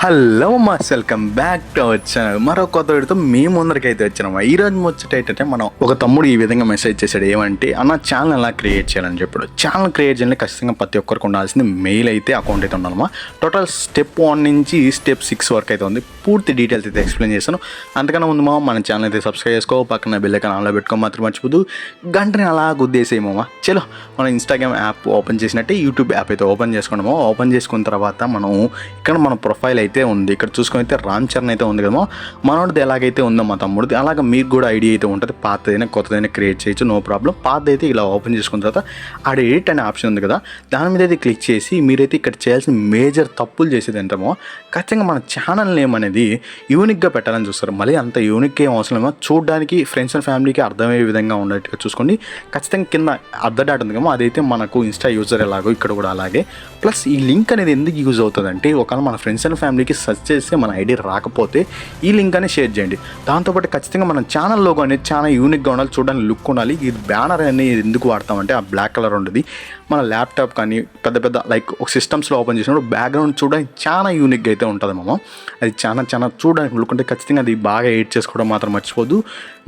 Hello mass, welcome back to our channel. మరో కొత్త వీడియోతో మేము ముందరికైతే వచ్చాము. ఈ రోజు ముచ్చట ఏంటంటే, మనం ఒక తమ్ముడు ఈ విధంగా మెసేజ్ చేశాడు. ఏమంటే, అన్న ఛానల్ ఎలా క్రియేట్ చేయాలని చెప్పాడు. ఛానల్ క్రియేట్ చేయాలంటే ఖచ్చితంగా ప్రతి ఒక్కరికి ఉండాల్సింది మెయిల్ అయితే అకౌంట్ అయితే ఉండాలమ్మా. టోటల్ స్టెప్ 1 నుంచి స్టెప్ 6 వరకు అయితే ఉంది. పూర్తి డీటెయిల్స్ అయితే ఎక్స్ప్లెయిన్ చేస్తాను. అంతకన్నా ముందు మన ఛానల్ అయితే సబ్స్క్రైబ్ చేసుకో, పక్కన బెల్ ఐకాన్ ఆన్లో పెట్టుకో మాత్రం మర్చిపోదు. గంటని అలా గుద్దేసేమమ్మా. చలో, మనం ఇన్స్టాగ్రామ్ యాప్ ఓపెన్ చేసినట్టే యూట్యూబ్ యాప్ అయితే ఓపెన్ చేసుకున్నాము. ఓపెన్ చేసుకున్న తర్వాత మనం ఇక్కడ మన ప్రొఫైల్ అయితే ఉంది. ఇక్కడ చూసుకొని అయితే రామ్ చరణ్ అయితే ఉంది కదమ్మా. మనోడిది ఎలాగైతే ఉందో మా తమ్ముడిది అలాగ మీకు కూడా ఐడియా అయితే ఉంటుంది. పాతదైనా కొత్తదైనా క్రియేట్ చేయొచ్చు, నో ప్రాబ్లం. పాతది అయితే ఇలా ఓపెన్ చేసుకున్న తర్వాత ఆడ ఎడిట్ అనే ఆప్షన్ ఉంది కదా, దాని మీద అయితే క్లిక్ చేసి మీరైతే ఇక్కడ చేయాల్సిన మేజర్ తప్పులు చేసేది ఏంటమో, ఖచ్చితంగా మన ఛానల్ నేమ్ అనేది యూనిక్గా పెట్టాలని చూస్తారు. మళ్ళీ అంత యూనిక్ ఏం అవసరం లేమో, చూడడానికి ఫ్రెండ్స్ అండ్ ఫ్యామిలీకి అర్థమయ్యే విధంగా ఉండేట్టుగా చూసుకోండి. ఖచ్చితంగా కింద అర్ధ డాట్ ఉంది కదా, అదైతే మనకు ఇన్స్టా యూజర్ ఎలాగో ఇక్కడ కూడా అలాగే. ప్లస్ ఈ లింక్ అనేది ఎందుకు యూజ్ అవుతుంది అంటే, ఒకవేళ మన ఫ్రెండ్స్ అండ్ ఫ్యామిలీకి సెర్చ్ చేస్తే మన ఐడి రాకపోతే ఈ లింక్ అనేది షేర్ చేయండి. దాంతోపాటు ఖచ్చితంగా మన ఛానల్ లోగో అనేది చాలా యూనిక్గా ఉండాలి, చూడడానికి లుక్ ఉండాలి. ఈ బ్యానర్ అనేది ఎందుకు వాడతామంటే, ఆ బ్లాక్ కలర్ ఉంటుంది మన ల్యాప్టాప్ కానీ పెద్ద పెద్ద లైక్ ఒక సిస్టమ్స్లో ఓపెన్ చేసినప్పుడు బ్యాక్గ్రౌండ్ చూడడానికి చాలా యూనిక్గా అయితే ఉంటుంది మామ. అది చాలా చూడడానికి లుక్ ఉంటే ఖచ్చితంగా అది బాగా ఎడిట్ చేసుకోవడం మాత్రం మర్చిపోదు.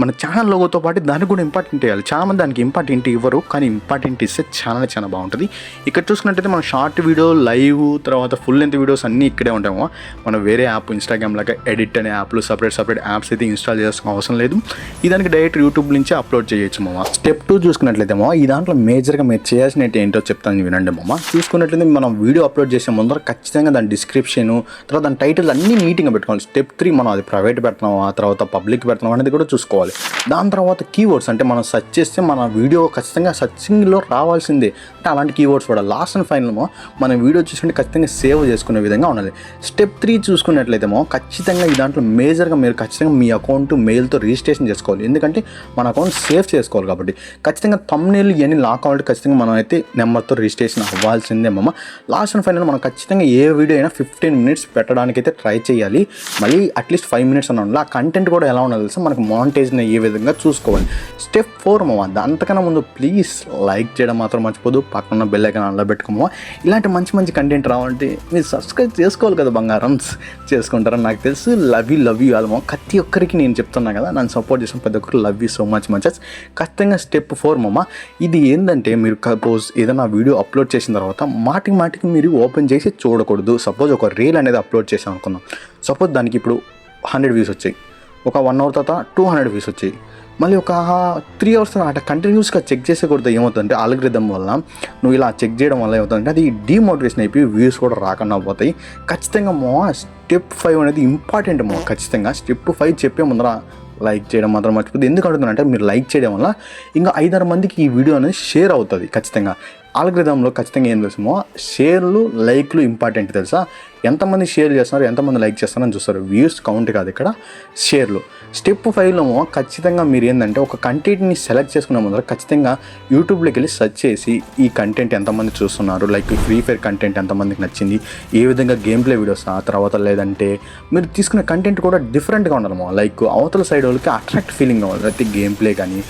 మన ఛానల్ లోగోతో పాటు దానికి కూడా ఇంపార్టెంట్ ఇవ్వాలి. చాలామంది దానికి ఇంపార్టెంట్ ఇవ్వరు, కానీ ఇంపార్టెంట్ ఇస్తే చాలా బాగుంటుంది. ఇక్కడ చూసుకున్నట్టయితే మన షార్ట్ వీడియో, లైవ్, తర్వాత ఫుల్ లెంత్ వీడియోస్ అన్నీ ఇక్కడే ఉంటాము. మనం వేరే యాప్ ఇన్స్టాగ్రామ్ లాగా ఎడిట్ అనే యాప్లు సపరేట్ యాప్స్ అయితే ఇన్స్టాల్ చేసుకోవడం అవసరం లేదు. ఈ దానికి డైరెక్ట్ యూట్యూబ్ నుంచి అప్లోడ్ చేయొచ్చు మామ. స్టెప్ 2 చూసుకున్నట్లయితే మామ, ఈ దాంట్లో మేజర్గా మీరు చేయాల్సిన ఏంటో చెప్తాను వినండి మామ. చూసుకున్నట్లయితే మనం వీడియో అప్లోడ్ చేసే ముందర ఖచ్చితంగా దాని డిస్క్రిప్షన్, తర్వాత దాని టైటిల్ అన్నీ నీట్గా పెట్టుకోవాలి. స్టెప్ 3 మనం అది ప్రైవేట్ పెడుతున్నాం, ఆ తర్వాత పబ్లిక్ పెడుతున్నాం అనేది కూడా చూసుకోవాలి. దాని తర్వాత కీవర్డ్స్ అంటే మనం సెర్చ్ చేస్తే మన వీడియో ఖచ్చితంగా సర్చింగ్లో రావాల్సిందే. అంటే అలాంటి కీవర్డ్స్ కూడా లాస్ట్ అండ్ ఫైనల్ మన వీడియో చూసుకుంటే ఖచ్చితంగా సేవ్ చేసుకునే విధంగా ఉండాలి. స్టెప్ 3 చూసుకున్నట్లయితే ఖచ్చితంగా ఈ దాంట్లో మేజర్గా మీరు ఖచ్చితంగా మీ అకౌంట్ మెయిల్తో రిజిస్ట్రేషన్ చేసుకోవాలి. ఎందుకంటే మన అకౌంట్ సేవ్ చేసుకోవాలి కాబట్టి. ఖచ్చితంగా థంబ్నెయిల్ ఇవన్నీ లాక్ అవ్వాలి. ఖచ్చితంగా మనం అయితే నెంబర్తో రిజిస్ట్రేషన్ అవ్వాల్సిందే మామ. లాస్ట్ అండ్ ఫైనల్ మనం ఖచ్చితంగా ఏ వీడియో అయినా 15 minutes పెట్టడానికి అయితే ట్రై చేయాలి. మళ్ళీ అట్లీస్ట్ 5 minutes అన్న ఉండాలి. ఆ కంటెంట్ కూడా ఎలా ఉండాలి తెలుసా, మనకు మానిటైజ్ని ఏ విధంగా చూసుకోవాలి. స్టెప్ 4 మామ, అంతకన్నా ముందు ప్లీజ్ లైక్ చేయడం మాత్రం మర్చిపోదు. పక్కన బెల్ ఐకాన్ ఆన్లో పెట్టుకోమా. ఇలాంటి మంచి కంటెంట్ రావాలంటే మీరు సబ్స్క్రైబ్ చేసుకోవాలి కదా బంగారమ్స్. చేసుకుంటారని నాకు తెలుసు. లవ్ యూ ఆల్మో. ప్రతి ఒక్కరికి నేను చెప్తున్నా కదా, నన్ను సపోర్ట్ చేసిన ప్రతి ఒక్కరు లవ్ యూ సో మచ్. ఖచ్చితంగా స్టెప్ 4 మామ, ఇది ఏంటంటే మీరు సపోజ్ ఏదైనా వీడియో అప్లోడ్ చేసిన తర్వాత మాటికి మీరు ఓపెన్ చేసి చూడకూడదు. సపోజ్ ఒక రీల్ అనేది అప్లోడ్ చేసాం అనుకుందాం. సపోజ్ దానికి ఇప్పుడు 100 views వచ్చాయి, ఒక 1 hour తర్వాత 200 views వచ్చాయి, మళ్ళీ ఒక 3 hours అట్లా కంటిన్యూస్గా చెక్ చేసేకూడదు. ఏమవుతుందంటే ఆల్గరిథం వల్ల నువ్వు ఇలా చెక్ చేయడం వల్ల ఏమవుతుందంటే అది డీమోటివేషన్ అయిపోయి వ్యూస్ కూడా రాకుండా పోతాయి. ఖచ్చితంగా స్టెప్ 5 అనేది ఇంపార్టెంట్ ఖచ్చితంగా స్టెప్ 5 చెప్పే ముందర లైక్ చేయడం మాత్రం మర్చిపోతుంది. ఎందుకు అడుగుతున్నానంటే, మీరు లైక్ చేయడం వల్ల ఇంకా 5-6 మందికి ఈ వీడియో అనేది షేర్ అవుతుంది. ఖచ్చితంగా ఆల్గరిథంలో ఖచ్చితంగా ఏం తెలుసుమో, షేర్లు లైక్లు ఇంపార్టెంట్ తెలుసా. ఎంతమంది షేర్ చేస్తున్నారు, ఎంతమంది లైక్ చేస్తున్నారని చూస్తారు. వ్యూస్ కౌంట్ కాదు ఇక్కడ, షేర్లు. స్టెప్ 5లో ఖచ్చితంగా మీరు ఏంటంటే ఒక కంటెంట్ని సెలెక్ట్ చేసుకునే ముందర ఖచ్చితంగా యూట్యూబ్లోకి వెళ్ళి సెర్చ్ చేసి ఈ కంటెంట్ ఎంతమంది చూస్తున్నారు, లైక్ ఫ్రీ ఫైర్ కంటెంట్ ఎంతమందికి నచ్చింది, ఏ విధంగా గేమ్ ప్లే వీడియోస్, ఆ తర్వాత లేదంటే మీరు తీసుకునే కంటెంట్ కూడా డిఫరెంట్గా ఉండాలి. లైక్ అవతల సైడ్ వాళ్ళకి అట్రాక్ట్ ఫీలింగ్ కావాలి. అయితే గేమ్ ప్లే కానీ,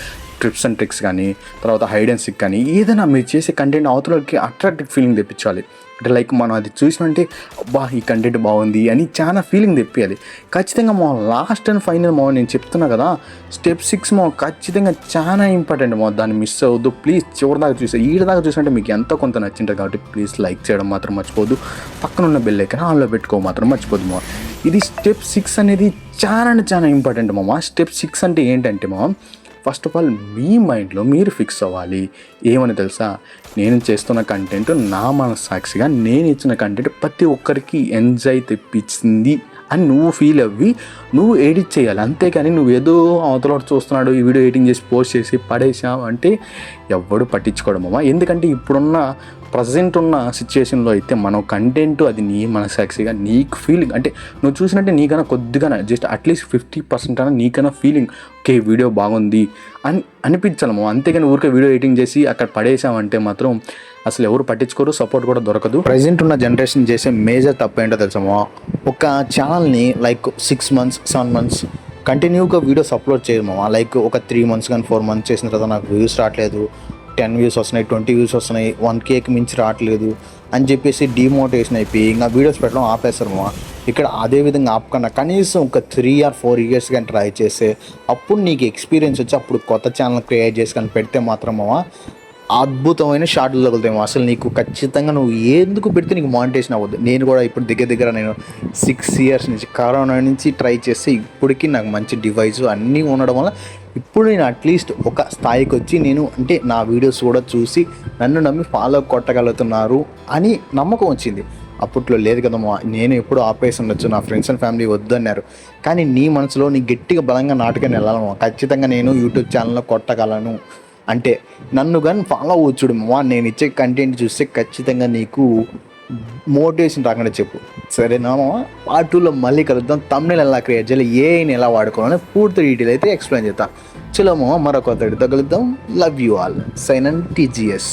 ట్రిప్స్ అండ్ ట్రిక్స్ కానీ, తర్వాత హైడ్ అండ్ సిక్ కానీ, ఏదైనా మీరు చేసే కంటెంట్ అవతలకి అట్రాక్టివ్ ఫీలింగ్ తెప్పించాలి. అంటే లైక్ మనం అది చూసినంటే అబ్బా ఈ కంటెంట్ బాగుంది అని చాలా ఫీలింగ్ తెప్పించాలి. ఖచ్చితంగా లాస్ట్ అండ్ ఫైనల్ నేను చెప్తున్నా కదా, స్టెప్ 6 ఖచ్చితంగా చాలా ఇంపార్టెంట్ దాన్ని మిస్ అవ్వద్దు. ప్లీజ్ చివరిదాకా ఈడదాకా చూసినట్టే మీకు ఎంతో కొంత నచ్చింటుంది కాబట్టి ప్లీజ్ లైక్ చేయడం మాత్రం మర్చిపోద్దు. పక్కన ఉన్న బెల్ ఐకాన్ ఆన్లో పెట్టుకో మాత్రం మర్చిపోద్దు ఇది స్టెప్ 6 అనేది చాలా ఇంపార్టెంట్ స్టెప్ 6 అంటే ఏంటంటే ఫస్ట్ ఆఫ్ ఆల్ మీ మైండ్లో మీరు ఫిక్స్ అవ్వాలి. ఏమని తెలుసా, నేను చేస్తున్న కంటెంట్ నా మనస్సాక్షిగా నేను ఇచ్చిన కంటెంట్ ప్రతి ఒక్కరికి ఎంజాయ్ తెప్పించింది అని నువ్వు ఫీల్ అవ్వి నువ్వు ఎడిట్ చేయాలి. అంతేకాని నువ్వు ఏదో అవతల చూస్తున్నాడు ఈ వీడియో ఎడిటింగ్ చేసి పోస్ట్ చేసి పడేసావు అంటే ఎవ్వడు పట్టించుకోవడమమ్మా. ఎందుకంటే ఇప్పుడున్న ప్రజెంట్ ఉన్న సిచ్యువేషన్లో అయితే మనం కంటెంట్ అది నీ మనసాక్షిగా నీకు ఫీలింగ్ అంటే నువ్వు చూసినట్టే నీకన్నా కొద్దిగా జస్ట్ అట్లీస్ట్ 50% అయినా నీకన్నా ఫీలింగ్ ఓకే వీడియో బాగుంది అని అనిపించాలమ్మా. అంతేగాని ఊరికే వీడియో ఎడిటింగ్ చేసి అక్కడ పడేసామంటే మాత్రం అసలు ఎవరు పట్టించుకోరు, సపోర్ట్ కూడా దొరకదు. ప్రజెంట్ ఉన్న జనరేషన్ చేసే మేజర్ తప్పు ఏంటో తెలుసామా, ఒక ఛానల్ని లైక్ 6 months 7 months కంటిన్యూగా వీడియోస్ అప్లోడ్ చేయమా. లైక్ ఒక 3 months కానీ 4 months చేసిన తర్వాత నాకు వ్యూస్ రావట్లేదు, 10 వ్యూస్ వస్తున్నాయి, 20 వ్యూస్ వస్తున్నాయి, 1Kకి మించి రావట్లేదు అని చెప్పేసి డిమోటివేషన్ అయిపోయి ఇంకా వీడియోస్ పెట్టడం ఆపేస్తారు మా. ఇక్కడ అదే విధంగా ఆపకుండా కనీసం ఒక 3 or 4 ఇయర్స్ కానీ ట్రై చేస్తే అప్పుడు నీకు ఎక్స్పీరియన్స్ వచ్చి అప్పుడు కొత్త ఛానల్ క్రియేట్ చేసి కానీ పెడితే మాత్రమా అద్భుతమైన షార్ట్లు తగులుతాయి. అసలు నీకు ఖచ్చితంగా నువ్వు ఎందుకు పెడితే నీకు మానిటేషన్ అవ్వద్దు. నేను కూడా ఇప్పుడు దగ్గర నేను 6 ఇయర్స్ నుంచి కరోనా నుంచి ట్రై చేస్తే ఇప్పటికీ నాకు మంచి డివైస్ అన్నీ ఉండడం వల్ల ఇప్పుడు నేను అట్లీస్ట్ ఒక స్థాయికి వచ్చి నేను అంటే నా వీడియోస్ కూడా చూసి నన్ను నమ్మి ఫాలో కొట్టగలుగుతున్నారు అని నమ్మకం వచ్చింది. అప్పట్లో లేదు కదమ్మా, నేను ఎప్పుడు ఆపేసి ఉండొచ్చు, నా ఫ్రెండ్స్ అండ్ ఫ్యామిలీ వద్దన్నారు. కానీ నీ మనసులో నీ గట్టిగా బలంగా నాటుకొని వెళ్ళాలమ్మా. ఖచ్చితంగా నేను యూట్యూబ్ ఛానల్లో కొట్టగలను అంటే నన్ను కానీ ఫాలో అవ్వచ్చుడు మా. నేను ఇచ్చే కంటెంట్ చూస్తే ఖచ్చితంగా నీకు మోటివేషన్ రాకుండా చెప్పు, సరేనా? పార్ట్ 2లో మళ్ళీ కలుద్దాం. థంబ్నెయిల్ ఎలా క్రియేట్ చేయాలి, ఏఐని ఎలా వాడుకోవాలని పూర్తి డీటెయిల్ అయితే ఎక్స్ప్లెయిన్ చేద్దాం. చలో మరొక కలుద్దాం. Love you all. Sign and TGS.